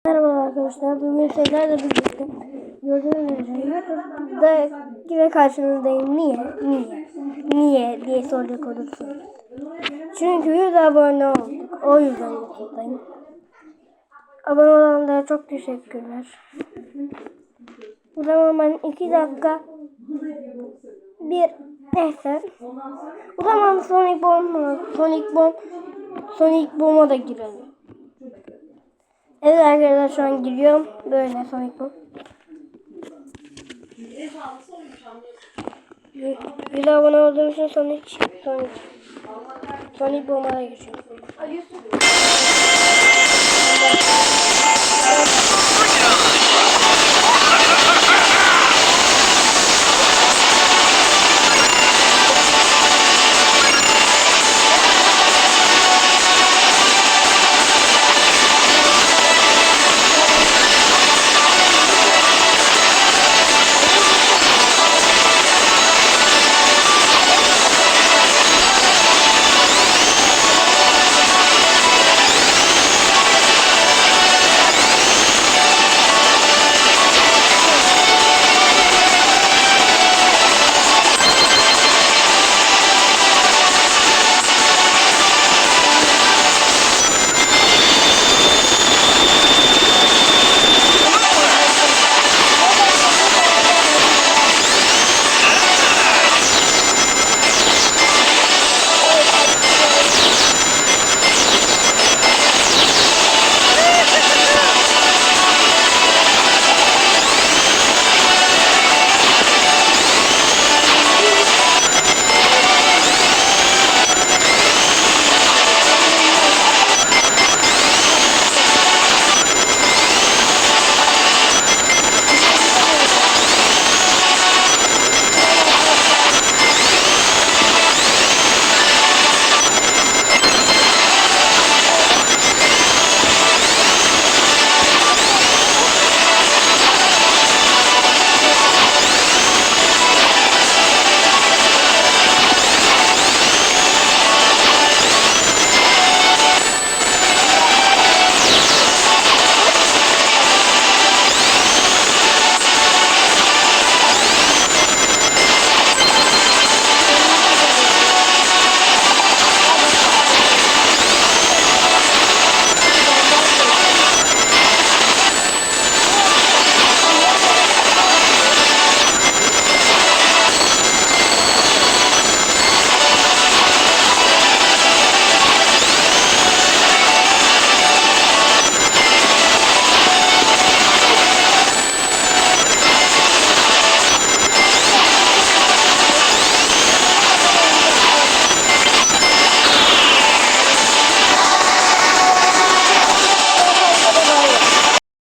Merhaba arkadaşlar, bugün sizlerle birlikte gördüğünüz üzere YouTube'da yine karşınızdayım. Niye diye soracak olursunuz. Çünkü 100 abone olduk, o yüzden YouTube'dayım. Abone olanlara çok teşekkürler. O zaman ben 2 dakika neyse. O zaman Sonic Boom'a da girelim. Evet arkadaşlar, şu an giriyorum. Böyle Sonic Boom. Bir abone olduğum için Sonic Boom'a da geçiyorum.